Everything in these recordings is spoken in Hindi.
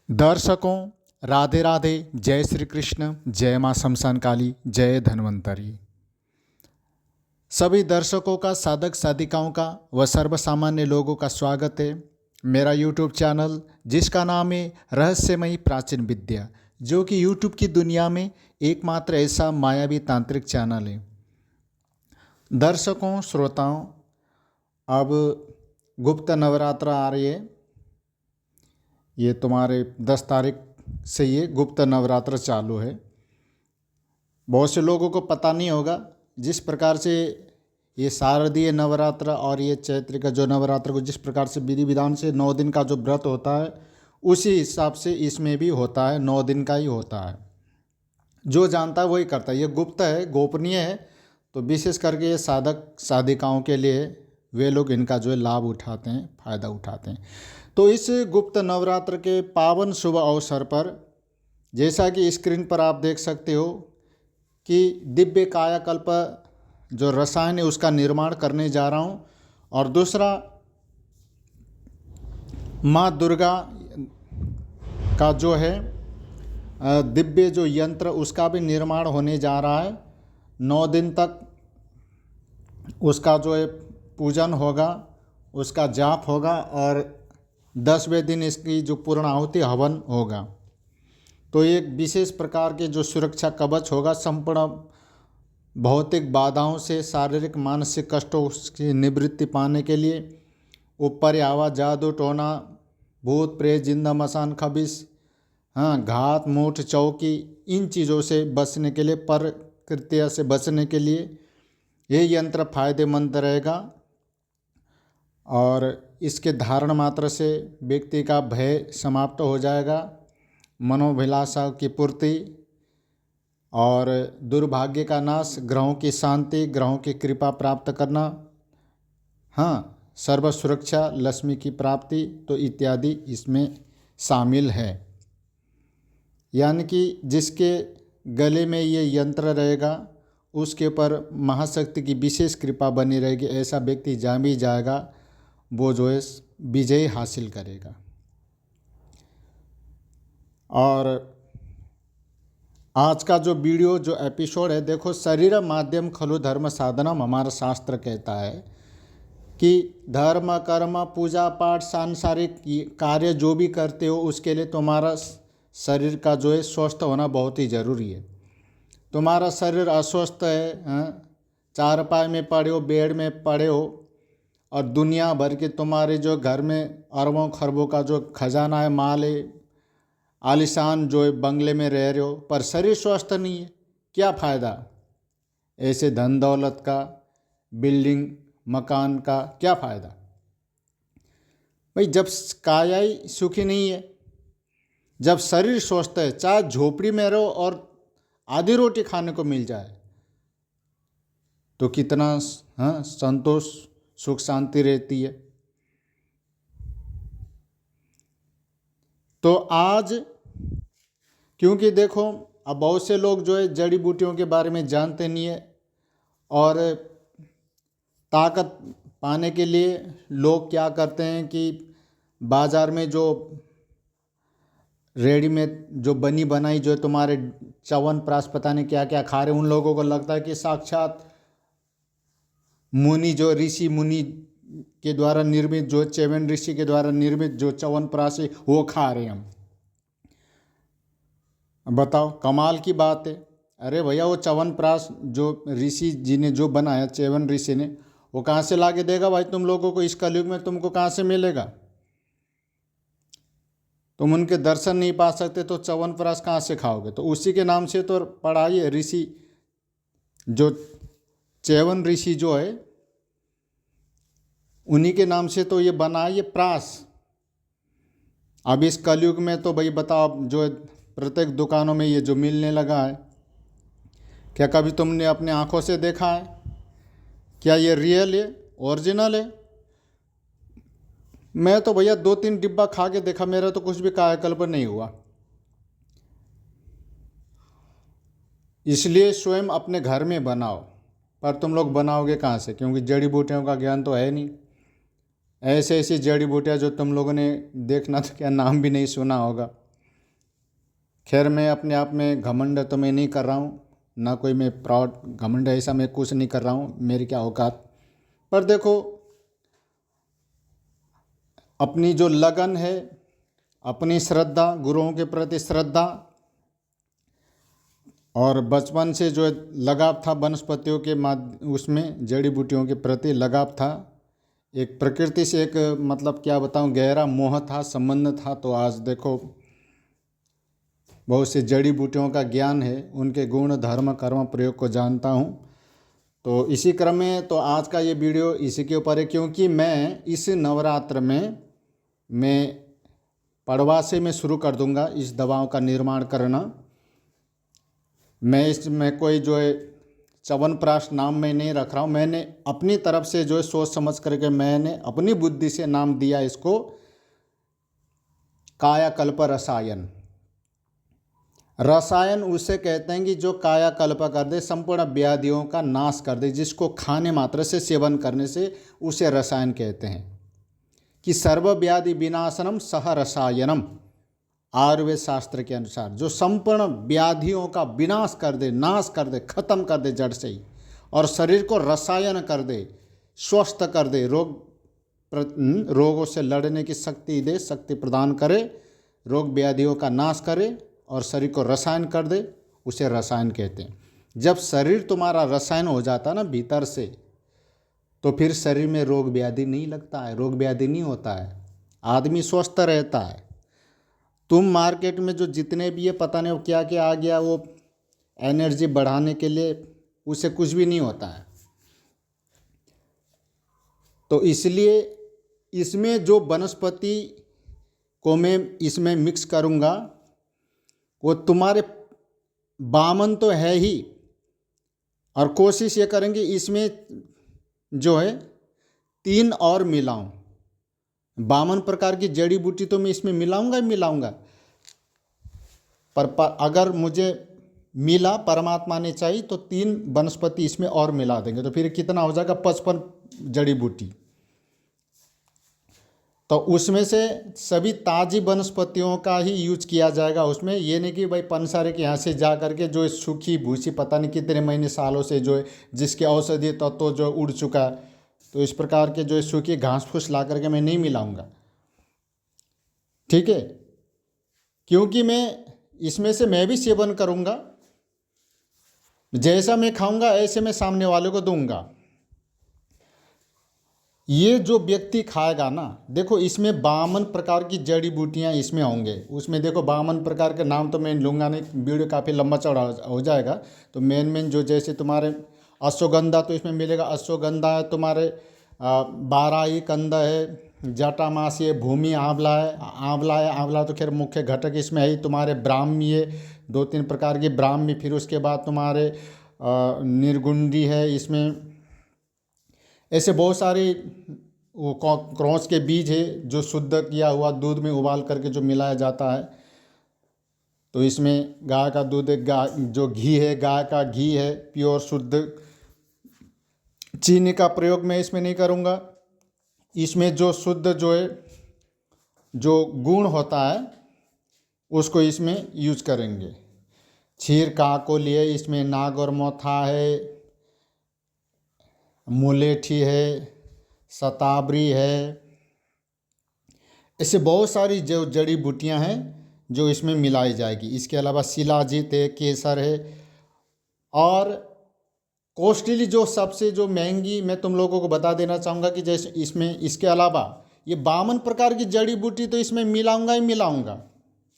दर्शकों, राधे राधे। जय श्री कृष्ण, जय माँ शमशान काली, जय धन्वंतरी। सभी दर्शकों का, साधक साधिकाओं का व सर्वसामान्य लोगों का स्वागत है मेरा यूट्यूब चैनल, जिसका नाम है रहस्यमयी प्राचीन विद्या, जो कि यूट्यूब की दुनिया में एकमात्र ऐसा मायावी तांत्रिक चैनल है। दर्शकों, श्रोताओं, अब गुप्त नवरात्र आ रही है। ये तुम्हारे 10 तारीख से ये गुप्त नवरात्र चालू है। बहुत से लोगों को पता नहीं होगा, जिस प्रकार से ये शारदीय नवरात्र और ये चैत्र का जो नवरात्र को जिस प्रकार से विधि विधान से 9 दिन का जो व्रत होता है, उसी हिसाब से इसमें भी होता है, 9 दिन का ही होता है। जो जानता है वही करता है। ये गुप्त है, गोपनीय है, तो विशेष करके ये साधक साधिकाओं के लिए वे लोग इनका जो है लाभ उठाते हैं, फ़ायदा उठाते हैं। तो इस गुप्त नवरात्र के पावन शुभ अवसर पर, जैसा कि स्क्रीन पर आप देख सकते हो कि दिव्य कायाकल्प जो रसायन है उसका निर्माण करने जा रहा हूँ, और दूसरा माँ दुर्गा का जो है दिव्य जो यंत्र, उसका भी निर्माण होने जा रहा है। 9 दिन तक उसका जो है पूजन होगा, उसका जाप होगा, और 10वें दिन इसकी जो पूर्णाहुति हवन होगा। तो एक विशेष प्रकार के जो सुरक्षा कवच होगा, संपूर्ण भौतिक बाधाओं से, शारीरिक मानसिक कष्टों की निवृत्ति पाने के लिए, ऊपर आवा, जादू टोना, भूत प्रेत, जिंदा मसान, खबिस, घात मूठ चौकी, इन चीज़ों से बचने के लिए, प्रकृति से बचने के लिए ये यंत्र फायदेमंद रहेगा। और इसके धारण मात्र से व्यक्ति का भय समाप्त हो जाएगा, मनोभिलाषा की पूर्ति और दुर्भाग्य का नाश, ग्रहों की शांति, ग्रहों की कृपा प्राप्त करना, सर्व सुरक्षा, लक्ष्मी की प्राप्ति, तो इत्यादि इसमें शामिल है। यानी कि जिसके गले में ये यंत्र रहेगा, उसके ऊपर महाशक्ति की विशेष कृपा बनी रहेगी। ऐसा व्यक्ति जहाँ भी जाएगा वो जो है विजय हासिल करेगा। और आज का जो वीडियो, जो एपिसोड है, देखो, शरीर माध्यम खलु धर्म साधनम, हमारा शास्त्र कहता है कि धर्म कर्म पूजा पाठ सांसारिक कार्य जो भी करते हो, उसके लिए तुम्हारा शरीर का जो है स्वस्थ होना बहुत ही ज़रूरी है। तुम्हारा शरीर अस्वस्थ है, चारपाई में पड़े हो, बेड में पड़े हो, और दुनिया भर के तुम्हारे जो घर में अरबों खरबों का जो खजाना है, माल है, आलिशान जो है बंगले में रह रहे हो, पर शरीर स्वस्थ नहीं है, क्या फ़ायदा? ऐसे धन दौलत का, बिल्डिंग मकान का क्या फ़ायदा भाई? जब काया ही सुखी नहीं है, जब शरीर स्वस्थ है, चाहे झोपड़ी में रहो और आधी रोटी खाने को मिल जाए, तो कितना संतोष, सुख शांति रहती है। तो आज, क्योंकि देखो, अब बहुत से लोग जो है जड़ी बूटियों के बारे में जानते नहीं है, और ताकत पाने के लिए लोग क्या करते हैं कि बाज़ार में जो रेडीमेड जो बनी बनाई जो तुम्हारे च्यवनप्राश पता नहीं क्या क्या खा रहे, उन लोगों को लगता है कि साक्षात मुनि, जो ऋषि मुनि के द्वारा निर्मित, जो च्यवन ऋषि के द्वारा निर्मित जो च्यवनप्राश है, वो खा रहे हैं हम। बताओ, कमाल की बात है। अरे भैया, वो च्यवनप्राश जो ऋषि जी ने जो बनाया, च्यवन ऋषि ने, वो कहाँ से ला के देगा भाई तुम लोगों को? इस कलयुग में तुमको कहाँ से मिलेगा? तुम उनके दर्शन नहीं पा सकते तो च्यवनप्राश कहाँ से खाओगे? तो उसी के नाम से तो पढ़ाई है, ऋषि जो च्यवन ऋषि जो है, उन्हीं के नाम से तो ये बना है, ये प्राश। अब इस कलयुग में तो भाई बताओ, जो प्रत्येक दुकानों में ये जो मिलने लगा है, क्या कभी तुमने अपने आंखों से देखा है? क्या ये रियल है, ओरिजिनल है? मैं तो भैया 2-3 डिब्बा खा के देखा, मेरा तो कुछ भी कायाकल्प नहीं हुआ। इसलिए स्वयं अपने घर में बनाओ। पर तुम लोग बनाओगे कहाँ से? क्योंकि जड़ी बूटियों का ज्ञान तो है नहीं। ऐसे ऐसी जड़ी बूटियाँ जो तुम लोगों ने देखना तो क्या नाम भी नहीं सुना होगा, खैर मैं अपने आप में घमंड तो मैं नहीं कर रहा हूँ, ना कोई मैं प्राउड घमंड ऐसा मैं कुछ नहीं कर रहा हूँ, मेरी क्या औकात। पर देखो अपनी जो लगन है, अपनी श्रद्धा, गुरुओं के प्रति श्रद्धा, और बचपन से जो लगाव था वनस्पतियों के उसमें जड़ी बूटियों के प्रति लगाव था, एक प्रकृति से एक मतलब क्या बताऊं गहरा मोह था, संबंध था। तो आज देखो बहुत सी जड़ी बूटियों का ज्ञान है, उनके गुण धर्म कर्म प्रयोग को जानता हूं। तो इसी क्रम में तो आज का ये वीडियो इसी के ऊपर है, क्योंकि मैं इस नवरात्र में मैं पड़वा से मैं शुरू कर दूंगा इस दवाओं का निर्माण करना। मैं इसमें कोई जो है च्यवनप्राश नाम में नहीं रख रहा हूँ, मैंने अपनी तरफ से जो है सोच समझ करके मैंने अपनी बुद्धि से नाम दिया इसको कायाकल्प रसायन। रसायन उसे कहते हैं कि जो कायाकल्प कर दे, संपूर्ण व्याधियों का नाश कर दे, जिसको खाने मात्र से सेवन करने से उसे रसायन कहते हैं। कि सर्व व्याधि विनाशनम सह रसायनम, आयुर्वेद शास्त्र के अनुसार जो संपूर्ण व्याधियों का विनाश कर दे, नाश कर दे, खत्म कर दे जड़ से ही, और शरीर को रसायन कर दे, स्वस्थ कर दे, रोगों से लड़ने की शक्ति दे, शक्ति प्रदान करे, रोग व्याधियों का नाश करे और शरीर को रसायन कर दे, उसे रसायन कहते हैं। जब शरीर तुम्हारा रसायन हो जाता ना भीतर से, तो फिर शरीर में रोग व्याधि नहीं लगता है, रोग व्याधि नहीं होता है, आदमी स्वस्थ रहता है। तुम मार्केट में जो जितने भी ये पता नहीं वो क्या क्या आ गया, वो एनर्जी बढ़ाने के लिए, उससे कुछ भी नहीं होता है। तो इसलिए इसमें जो वनस्पति को मैं इसमें मिक्स करूँगा वो तुम्हारे बामन तो है ही, और कोशिश ये करेंगे इसमें जो है 3 और मिलाऊं। 52 प्रकार की जड़ी बूटी तो मैं इसमें मिलाऊंगा ही मिलाऊंगा, पर अगर मुझे मिला परमात्मा ने चाहिए तो 3 वनस्पति इसमें और मिला देंगे, तो फिर कितना हो जाएगा 55 जड़ी बूटी। तो उसमें से सभी ताज़ी वनस्पतियों का ही यूज किया जाएगा उसमें। ये नहीं कि भाई पंसारे के यहाँ से जा करके जो सूखी भूसी पता नहीं कितने महीने सालों से जो है जिसके औषधीय तत्व जो उड़ चुका है, तो इस प्रकार के जो सूखी घास फूस ला करके मैं नहीं मिलाऊंगा, ठीक है। क्योंकि मैं इसमें से मैं भी सेवन करूंगा, जैसा मैं खाऊंगा ऐसे मैं सामने वाले को दूंगा। ये जो व्यक्ति खाएगा ना, देखो इसमें 52 प्रकार की जड़ी बूटियाँ इसमें होंगे। उसमें देखो 52 प्रकार के नाम तो मैं लूँगा नहीं, वीडियो काफ़ी लंबा चौड़ा हो जाएगा। तो मेन जो जैसे तुम्हारे अश्वगंधा तो इसमें मिलेगा, अश्वगंधा है तुम्हारे, बाराही कंद है, जटामासी है, भूमि आंवला है, आंवला तो खैर मुख्य घटक इसमें है ही। तुम्हारे ब्राह्मी है, 2-3 प्रकार की ब्राह्मी, फिर उसके बाद तुम्हारे निर्गुंडी है इसमें। ऐसे बहुत सारे वो क्रॉस के बीज है जो शुद्ध किया हुआ दूध में उबाल करके जो मिलाया जाता है। तो इसमें गाय का दूध है, गाय जो घी है, गाय का घी है प्योर शुद्ध। चीनी का प्रयोग मैं इसमें नहीं करूँगा। इसमें जो शुद्ध जो है जो गुण होता है उसको इसमें यूज करेंगे। क्षीर का को लिए इसमें नाग और मोथा है, मुलेठी है, शतावरी है, ऐसे बहुत सारी जो जड़ी बूटियां हैं जो इसमें मिलाई जाएगी। इसके अलावा शिलाजीत है, केसर है, और कॉस्टली जो सबसे जो महंगी मैं तुम लोगों को बता देना चाहूँगा कि जैसे इसमें इसके अलावा ये 52 प्रकार की जड़ी बूटी तो इसमें मिलाऊंगा ही मिलाऊंगा।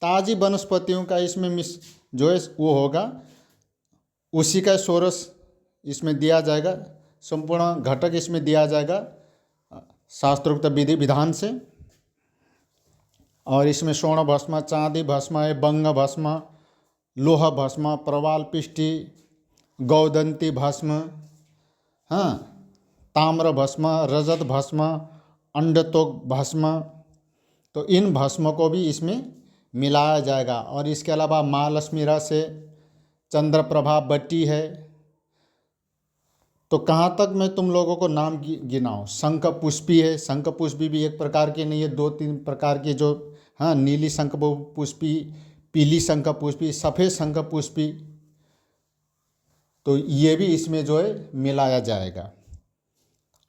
ताज़ी वनस्पतियों का इसमें जो है वो होगा, उसी का सोरस इसमें दिया जाएगा, संपूर्ण घटक इसमें दिया जाएगा शास्त्रोक्त विधि विधान से। और इसमें स्वर्ण भस्म, चांदी भस्म है, बंग भस्म, लोह भस्म, प्रवाल पिष्टि, गौदंती भस्म, हाँ, ताम्र भस्म, रजत भस्म, अंडतोक भस्म, तो इन भस्म को भी इसमें मिलाया जाएगा। और इसके अलावा महालक्ष्मी रस है, चंद्रप्रभा बट्टी है। तो कहाँ तक मैं तुम लोगों को नाम गिनाऊँ, शंख पुष्पी है, शंख पुष्पी भी एक प्रकार की नहीं है, 2-3 प्रकार की जो, हाँ, नीली शंख पुष्पी, पीली शंखपुष्पी, सफ़ेद शंखपुष्पी, तो ये भी इसमें जो है मिलाया जाएगा।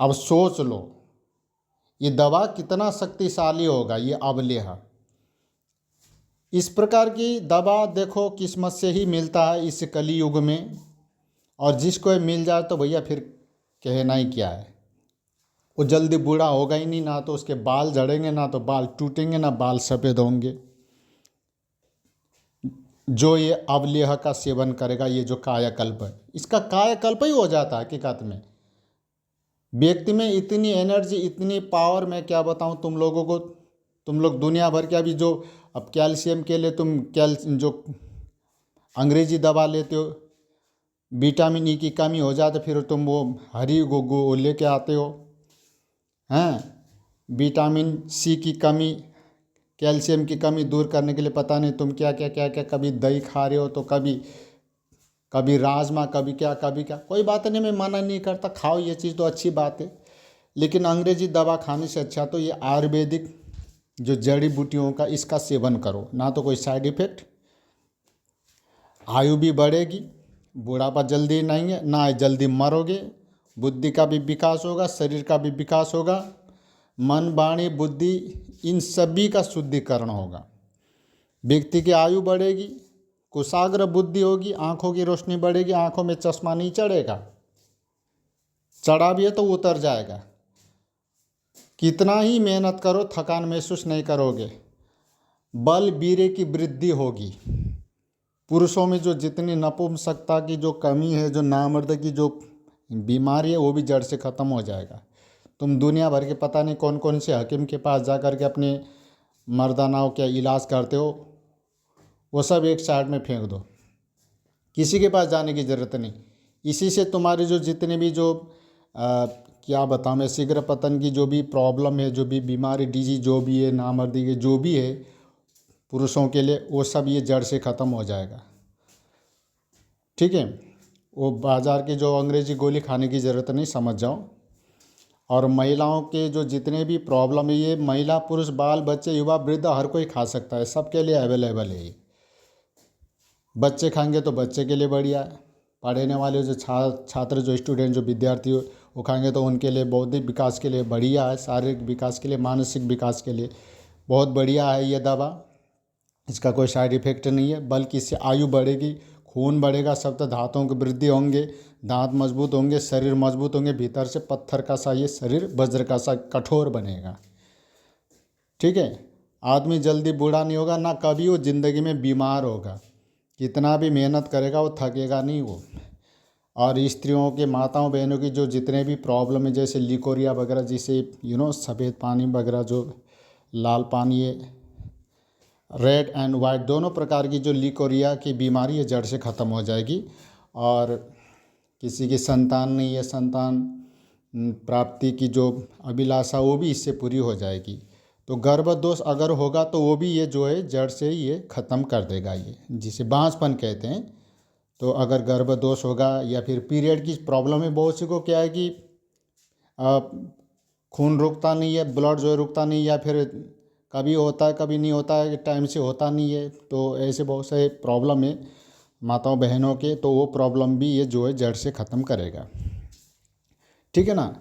अब सोच लो ये दवा कितना शक्तिशाली होगा, ये अवलेह। इस प्रकार की दवा देखो किस्मत से ही मिलता है इस कलयुग में, और जिसको ये मिल जाए तो भैया फिर कहना ही क्या है। वो जल्दी बूढ़ा होगा ही नहीं, ना तो उसके बाल झड़ेंगे, ना तो बाल टूटेंगे, ना बाल सफ़ेद होंगे। जो ये अवलेह का सेवन करेगा, ये जो कायाकल्प है, इसका कायाकल्प ही हो जाता है हकीकत में। व्यक्ति में इतनी एनर्जी, इतनी पावर, मैं क्या बताऊं तुम लोगों को। तुम लोग दुनिया भर के अभी जो अब कैल्शियम के लिए तुम जो अंग्रेजी दवा लेते हो, विटामिन ई की कमी हो जाए तो फिर तुम वो हरी गो लेके आते हो, हैं। विटामिन सी की कमी, कैल्शियम की कमी दूर करने के लिए पता नहीं तुम क्या क्या क्या क्या, कभी दही खा रहे हो तो कभी कभी राजमा, कभी क्या कभी क्या। कोई बात नहीं, मैं मना नहीं करता, खाओ ये चीज़ तो अच्छी बात है, लेकिन अंग्रेजी दवा खाने से अच्छा तो ये आयुर्वेदिक जो जड़ी बूटियों का, इसका सेवन करो। ना तो कोई साइड इफ़ेक्ट, आयु भी बढ़ेगी, बुढ़ापा जल्दी नहीं है, ना जल्दी मरोगे, बुद्धि का भी विकास होगा, शरीर का भी विकास होगा, मन वाणी बुद्धि इन सभी का शुद्धिकरण होगा। व्यक्ति की आयु बढ़ेगी, कुशाग्र बुद्धि होगी, आंखों की रोशनी बढ़ेगी, आंखों में चश्मा नहीं चढ़ेगा, चढ़ा भी है तो उतर जाएगा। कितना ही मेहनत करो थकान महसूस नहीं करोगे, बल वीर्य की वृद्धि होगी। पुरुषों में जो जितनी नपुंसकता की जो कमी है, जो नामर्द की जो बीमारी है, वो भी जड़ से ख़त्म हो जाएगा। तुम दुनिया भर के पता नहीं कौन कौन से हकीम के पास जा कर के अपने मर्दानाओं का इलाज करते हो, वो सब एक साइड में फेंक दो, किसी के पास जाने की ज़रूरत नहीं। इसी से तुम्हारी जो जितने भी जो क्या बताऊँ मैं, शीघ्र पतन की जो भी प्रॉब्लम है, जो भी बीमारी डिजीज जो भी है, नामर्दी के जो भी है पुरुषों के लिए, वो सब ये जड़ से ख़त्म हो जाएगा। ठीक है, वो बाज़ार की जो अंग्रेजी गोली खाने की ज़रूरत नहीं, समझ जाओ। और महिलाओं के जो जितने भी प्रॉब्लम है, ये महिला पुरुष बाल बच्चे युवा वृद्ध हर कोई खा सकता है, सबके लिए अवेलेबल है ये। बच्चे खाएंगे तो बच्चे के लिए बढ़िया है, पढ़ने वाले जो छात्र जो स्टूडेंट जो विद्यार्थी वो खाएंगे तो उनके लिए बौद्धिक विकास के लिए बढ़िया है, शारीरिक विकास के लिए, मानसिक विकास के लिए बहुत बढ़िया है ये दवा। इसका कोई साइड इफ़ेक्ट नहीं है, बल्कि इससे आयु बढ़ेगी, खून बढ़ेगा, सप्त धातुओं की वृद्धि होंगे, दांत मजबूत होंगे, शरीर मजबूत होंगे, भीतर से पत्थर का सा ये शरीर वज्र का सा कठोर बनेगा। ठीक है, आदमी जल्दी बूढ़ा नहीं होगा, ना कभी वो ज़िंदगी में बीमार होगा, कितना भी मेहनत करेगा वो थकेगा नहीं वो। और स्त्रियों के माताओं बहनों की जो जितने भी प्रॉब्लम है, जैसे लिकोरिया वगैरह, जिसे सफ़ेद पानी वगैरह, जो लाल पानी है, रेड एंड वाइट दोनों प्रकार की जो लिकोरिया की बीमारी है जड़ से ख़त्म हो जाएगी। और किसी की संतान नहीं है, संतान प्राप्ति की जो अभिलाषा वो भी इससे पूरी हो जाएगी। तो गर्भदोष अगर होगा तो वो भी ये जो है जड़ से ही ये ख़त्म कर देगा, ये जिसे बांझपन कहते हैं। तो अगर गर्भदोष होगा या फिर पीरियड की प्रॉब्लम है, बहुत सी को क्या है कि खून रुकता नहीं है, ब्लड जो है रुकता नहीं, या फिर कभी होता है कभी नहीं होता है, टाइम से होता नहीं है, तो ऐसे बहुत से प्रॉब्लम है माताओं बहनों के, तो वो प्रॉब्लम भी ये जो है जड़ से ख़त्म करेगा। ठीक है ना।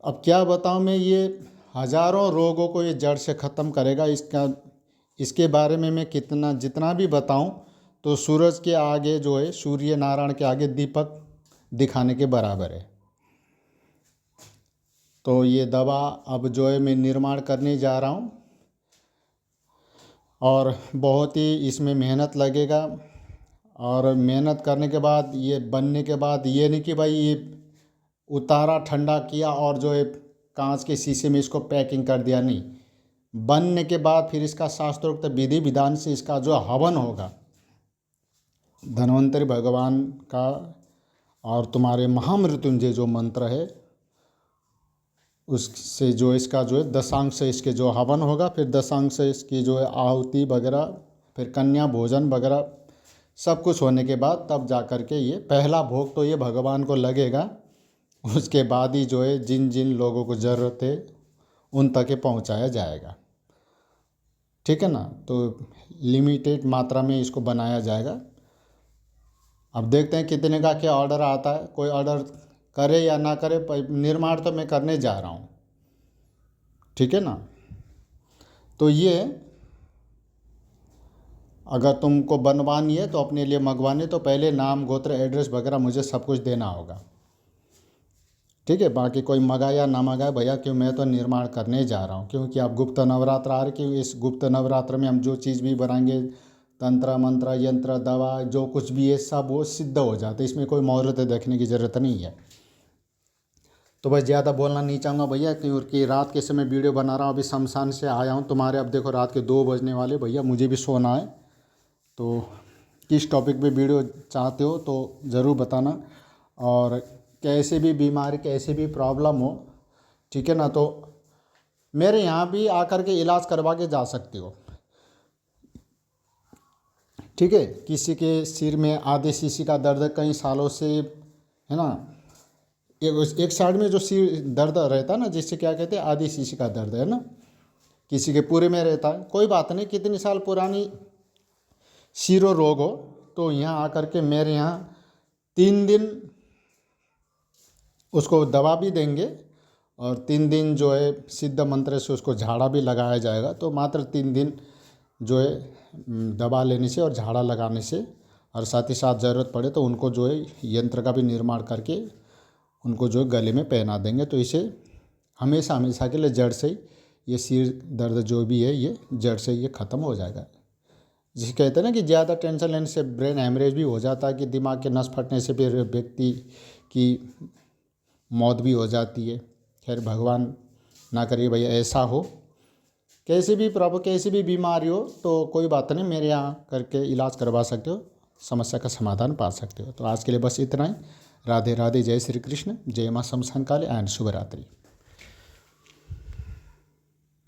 अब क्या बताऊँ मैं, ये हज़ारों रोगों को ये जड़ से ख़त्म करेगा। इसके बारे में मैं जितना भी बताऊँ तो सूरज के आगे जो है, सूर्य नारायण के आगे दीपक दिखाने के बराबर है। तो ये दवा अब जो है मैं निर्माण करने जा रहा हूँ, और बहुत ही इसमें मेहनत लगेगा। और मेहनत करने के बाद, ये बनने के बाद, ये नहीं कि भाई ये उतारा ठंडा किया और जो है कांच के शीशे में इसको पैकिंग कर दिया, नहीं। बनने के बाद फिर इसका शास्त्रोक्त विधि विधान से इसका जो हवन होगा, धन्वंतरि भगवान का और तुम्हारे महामृत्युंजय जो मंत्र है उससे जो इसका जो है दशांश से इसके जो हवन होगा, फिर दशांश से इसकी जो है आहुति वगैरह, फिर कन्या भोजन वगैरह सब कुछ होने के बाद तब जा कर के ये पहला भोग तो ये भगवान को लगेगा। उसके बाद ही जो है जिन जिन लोगों को ज़रूरत है उन तक ये पहुंचाया जाएगा। ठीक है ना। तो लिमिटेड मात्रा में इसको बनाया जाएगा। अब देखते हैं कितने का क्या ऑर्डर आता है, कोई ऑर्डर करे या ना करे, निर्माण तो मैं करने जा रहा हूँ, ठीक है ना। तो ये अगर तुमको बनवानी है तो अपने लिए मंगवानी है तो पहले नाम गोत्र एड्रेस वगैरह मुझे सब कुछ देना होगा, ठीक है। बाकी कोई मंगाए या ना मंगाए भैया, क्यों मैं तो निर्माण करने जा रहा हूँ, क्योंकि अब गुप्त नवरात्र आ रहे, क्यों इस गुप्त नवरात्र में हम जो चीज़ भी बनाएंगे, तंत्र मंत्र यंत्र दवा जो कुछ भी है सब वो सिद्ध हो जाते, इसमें कोई मुहूर्त देखने की ज़रूरत नहीं है। तो बस ज़्यादा बोलना नहीं चाहूँगा भैया, क्योंकि रात के समय वीडियो बना रहा हूँ, अभी शमशान से आया हूँ तुम्हारे, अब देखो रात के 2 बजने वाले भैया, मुझे भी सोना है। तो किस टॉपिक पे वीडियो चाहते हो तो ज़रूर बताना, और कैसे भी बीमारी कैसे भी प्रॉब्लम हो, ठीक है ना, तो मेरे यहाँ भी आकर के इलाज करवा के जा सकते हो, ठीक है। किसी के सिर में आधे शीशी का दर्द कई सालों से है ना, एक साइड में जो सिर दर्द रहता है ना, जिससे क्या कहते हैं आधी शीशी का दर्द है ना, किसी के पूरे में रहता है, कोई बात नहीं, कितनी साल पुरानी शिरो रोग हो तो यहाँ आकर के मेरे यहाँ 3 दिन उसको दवा भी देंगे, और 3 दिन जो है सिद्ध मंत्र से उसको झाड़ा भी लगाया जाएगा। तो मात्र 3 दिन जो है दवा लेने से और झाड़ा लगाने से, और साथ ही साथ ज़रूरत पड़े तो उनको जो है यंत्र का भी निर्माण करके उनको जो गले में पहना देंगे। तो इसे हमेशा हमेशा के लिए जड़ से ही ये सिर दर्द जो भी है ये जड़ से ये ख़त्म हो जाएगा। जिसे कहते हैं ना कि ज़्यादा टेंशन लेने से ब्रेन हैमरेज भी हो जाता है, कि दिमाग के नस फटने से फिर व्यक्ति की मौत भी हो जाती है। खैर भगवान ना करिए भैया ऐसा हो, कैसे भी प्रॉब्लम कैसी भी बीमारी हो तो कोई बात नहीं, मेरे यहाँ करके इलाज करवा सकते हो, समस्या का समाधान पा सकते हो। तो आज के लिए बस इतना ही। राधे राधे, जय श्री कृष्ण, जय माँ शमशान काली एंड शुभ रात्रि।